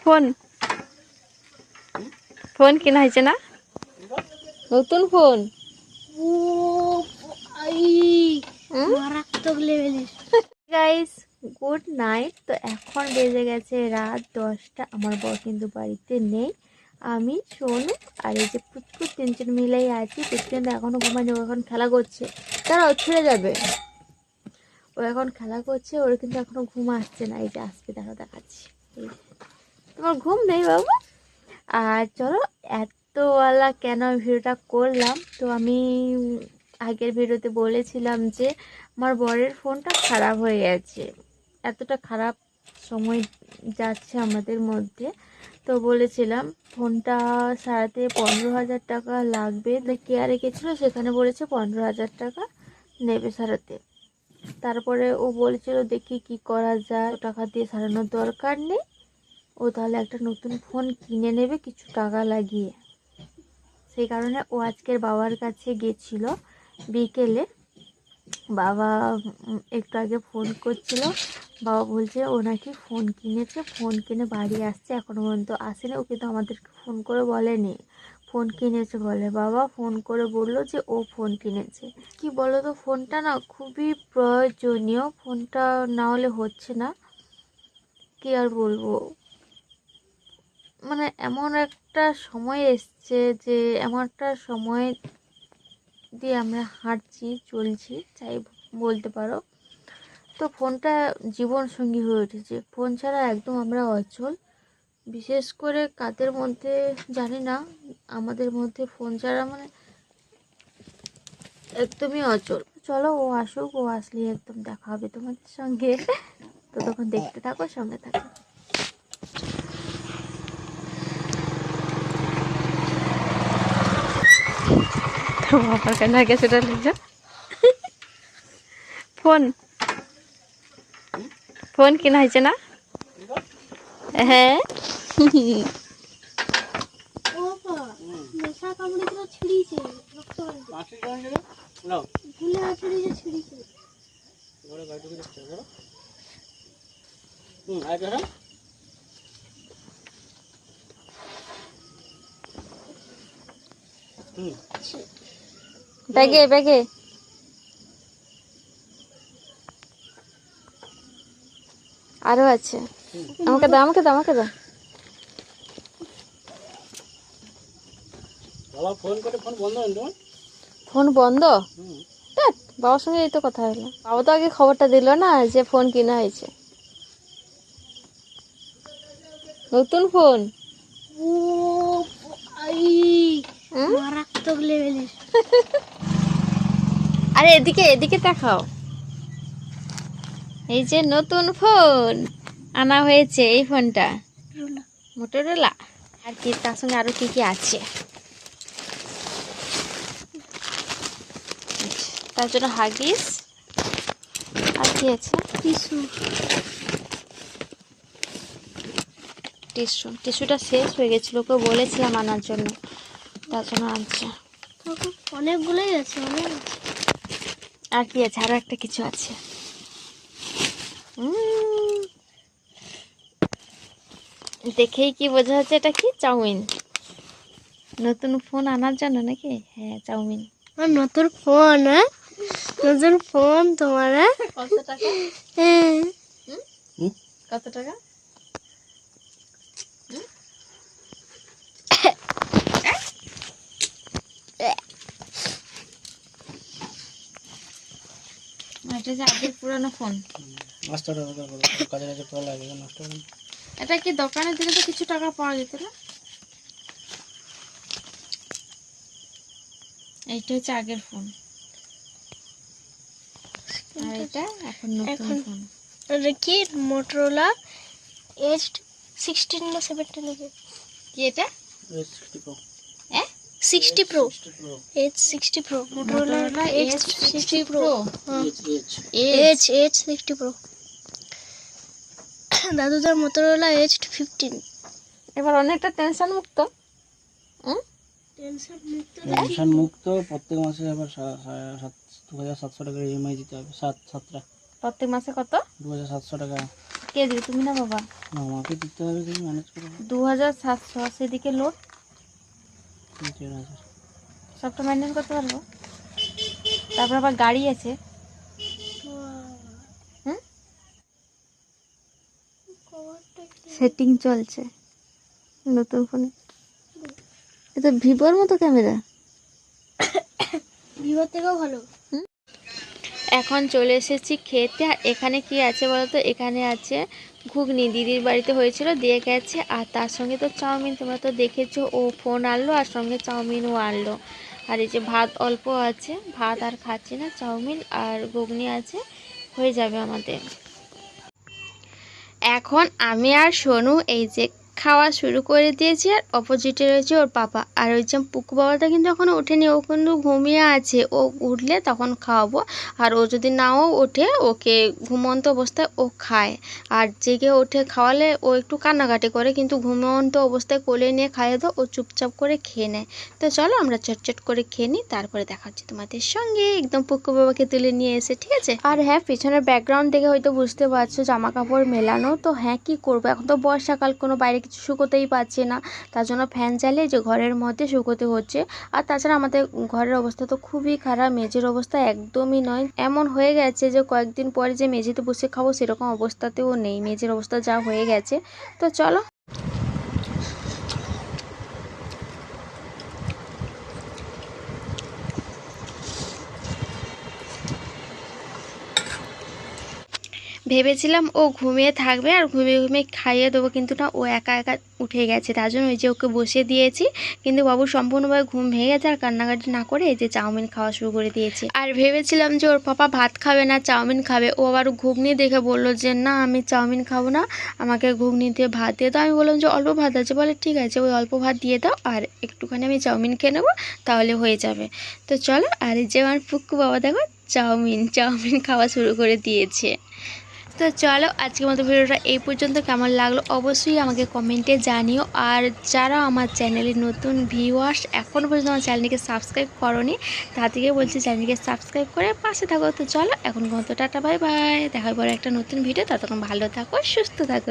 Phone phone কেনা হয়েছে না, নতুন ফোন। Guys good night. তো এখন বেজে গেছে রাত 10টা। আমার বর কিন্তু বাড়িতে নেই, আমি সোনু আর এই যে পুচকুর তিনজন মিলেই আছি। পুচকু কিন্তু এখনো ঘুমায়নি, ও এখন খেলা করছে। তারাও ছুড়ে যাবে, ও এখন খেলা করছে, ওর কিন্তু এখনো ঘুম আসছে না। এই যে আসবে, দেখাচ্ছি। তোমার ঘুম নেই বাবু? আর চলো, এতওয়ালা কেন ভিডিওটা করলাম, তো আমি আগের ভিডিওতে বলেছিলাম যে আমার বরের ফোনটা খারাপ হয়ে গেছে, এতটা খারাপ সময় যাচ্ছে আমাদের মধ্যে। তো বলেছিলাম ফোনটা সারাতে 15,000 টাকা লাগবে। কেয়ারে গেছিলো, সেখানে বলেছে 15,000 টাকা নেবে সারাতে। তারপরে ও বলেছিল দেখি কি করা যায়, টাকা দিয়ে সারানোর দরকার নেই, ও তাহলে একটা নতুন ফোন কিনে নেবে কিছু টাকা লাগিয়ে। সেই কারণে ও আজকের বাবার কাছে গেছিল বিকেলে। বাবা একটু আগে ফোন করছিল, বাবা বলছে ও নাকি ফোন কিনেছে, ফোন কিনে বাড়ি আসছে, এখনো পর্যন্ত আসেনি। ও কিন্তু আমাদেরকে ফোন করে বলেনি ফোন কিনেছে বলে, বাবা ফোন করে বললো যে ও ফোন কিনেছে। কি বলো তো, ফোনটা না খুবই প্রয়োজনীয়, ফোনটা না হলে হচ্ছে না। কি আর বলবো, মানে এমন একটা সময় এসছে যে এমন একটা সময় দিয়ে আমরা হাঁটছি চলছি, চাই বলতে পারো। তো ফোনটা জীবন সঙ্গী হয়ে উঠেছে, ফোন ছাড়া একদম আমরা অচল। বিশেষ করে কাদের মধ্যে জানি না, আমাদের মধ্যে ফোন ছাড়া মানে একদমই অচল। চলো ও আসুক, ও আসলে একদম দেখা হবে তোমাদের সঙ্গে। তো তখন দেখতে থাকো, সঙ্গে থাকো। বাবার কেন গেছে ফোন ফোন কেনা হয়েছে না? হ্যাঁ ব্যাগে ব্যাগে আরো আছে, আমাকে দাও আমাকে দাও আমাকে দাও। ফোন বন্ধ? বাবার সঙ্গে এই তো কথা হলো, বাবা তো আগে খবরটা দিল না যে ফোন কেনা হয়েছে, নতুন ফোন। আরে এদিকে এদিকে দেখাও, এই যে নতুন ফোন আনা হয়েছে, এই ফোনটা মোটরোলা। আর কি তার সঙ্গে আরো কি কি আছে, তার জন্য হাগিস, আর কি আছে, টিস্যু। টিস্যুটা শেষ হয়ে গেছিল, ওকে বলেছিলাম আনার জন্য, তার জন্য আনছে। অনেকগুলোই আছে। আর কি আছে, আরো একটা কিছু আছে। দেখেই কি বোঝা যাচ্ছে এটা কি, চাউমিন। নতুন ফোন আনার জন্য নাকি? হ্যাঁ চাউমিন। নতুন ফোন, নতুন ফোন তোমার। কত টাকা? কত টাকা? এটা যে আগের পুরানো ফোন, এটা কি দোকানে দিলে তো কিছু টাকা পাওয়া যেত না? এইটা হচ্ছে আগের ফোন, আর এটা এখন নতুন ফোন। এটা কি মোটরোলা H16 না 17 হবে কি এটা? H60 Pro। H60 Pro Motorola H60 Pro। H60 Pro। দাদুদার মোটরোলা H15। এবার অনেকটা টেনশন মুক্ত। টেনশন মুক্ত। প্রত্যেক মাসে আবার 2,700 টাকা ইএমআই দিতে হবে। 7টা প্রত্যেক মাসে কত? 2,700 টাকা। কে দিবে, তুমি না বাবা? আমাকে দিতে হবে, তুমি ম্যানেজ করো। 2700, সেদিকে লোড 3000। সবটা মেনটেন করতে পারবো। তারপর আবার গাড়ি আছে। হুম, সেটিং চলছে নতুন ফোনে। এটা ভিভোর মতো ক্যামেরা। ভিভোর থেকেও ভালো। এখন চলে এসেছি খেতে। আর এখানে কি আছে বলতো, এখানে আছে ঘুগনি, দিদির বাড়িতে হয়েছিল দিয়ে গেছে। আর তার সঙ্গে তো চাউমিন, তোমরা তো দেখেছো, ও ফোন আনলো আর সঙ্গে চাউমিনও আনলো। আর এই যে ভাত অল্প আছে, ভাত আর খাচ্ছি না, চাউমিন আর ঘুগনি আছে, হয়ে যাবে আমাদের। এখন আমি আর সোনু এই যে খাওয়া শুরু করে দিয়েছি। আর অপোজিটে রয়েছে ওর পাপা। আর ওই যে পুকু বাবাটা কিন্তু এখনও ওঠেনি, ও কিন্তু ঘুমিয়ে আছে। ও উঠলে তখন খাওয়াবো। আর ও যদি নাও ওঠে, ওকে ঘুমন্ত অবস্থায় ও খায়। আর জেগে ওঠে খাওয়ালে ও একটু কান্নাকাটি করে, কিন্তু ঘুমন্ত অবস্থায় কোলে নিয়ে খাইয়ে দাও, ও চুপচাপ করে খেয়ে নেয়। তো চলো আমরা চটচট করে খেয়ে নিই, তারপরে দেখা হচ্ছে তোমাদের সঙ্গে একদম পুকু বাবাকে তুলে নিয়ে এসে, ঠিক আছে। আর হ্যাঁ, পেছনের ব্যাকগ্রাউন্ড দেখে হয়তো বুঝতে পারছো জামা কাপড় মেলানো। তো হ্যাঁ, কি করবো, এখন তো বর্ষাকাল, কোনো বাইরে কিছু শুকোতেই পাচ্ছি না। তার জন্য ফ্যান চালিয়ে যে ঘরের মধ্যে শুকোতে হচ্ছে। আর তাছাড়া আমাদের ঘরের অবস্থা তো খুবই খারাপ, মেঝের অবস্থা একদমই নয়। এমন হয়ে গেছে যে কয়েকদিন পরে যে মেঝেতে বসে খাবো সেরকম অবস্থাতেও নেই, মেঝের অবস্থা যা হয়ে গেছে। তো চলো। ভেবেছিলাম ও ঘুমিয়ে থাকবে আর ঘুমিয়ে ঘুমিয়ে খাইয়ে দেবো, কিন্তু না, ও একা একা উঠে গেছে। তার জন্য ওই যে ওকে বসিয়ে দিয়েছি। কিন্তু বাবু সম্পূর্ণভাবে ঘুম ভেঙে গেছে আর কান্নাকাটি না করে এই যে চাউমিন খাওয়া শুরু করে দিয়েছে। আর ভেবেছিলাম যে ওর পাপা ভাত খাবে না, চাউমিন খাবে। ও আবার ঘুগনি দেখে বললো যে না, আমি চাউমিন খাবো না, আমাকে ঘুগনি দিয়ে ভাত দিয়ে দাও। আমি বললাম যে অল্প ভাত আছে, বলে ঠিক আছে, ওই অল্প ভাত দিয়ে দাও আর একটুখানি আমি চাউমিন খেয়ে নেবো, তাহলে হয়ে যাবে। তো চলো। আর এই যে আমার পুক্কু বাবা দেখো চাউমিন খাওয়া শুরু করে দিয়েছে। তো চলো, আজকের মতো ভিডিওটা এই পর্যন্ত। কেমন লাগলো অবশ্যই আমাকে কমেন্টে জানিও। আর যারা আমার চ্যানেলে নতুন ভিউয়ার্স, এখনও পর্যন্ত আমার চ্যানেলকে সাবস্ক্রাইব করোনি, তাদেরকে বলছি চ্যানেলকে সাবস্ক্রাইব করে পাশে থাকো। তো চলো, এখন মতো টাটা, বাই বাই, দেখা পরে একটা নতুন ভিডিও। ততক্ষণ ভালো থাকো, সুস্থ থাকো।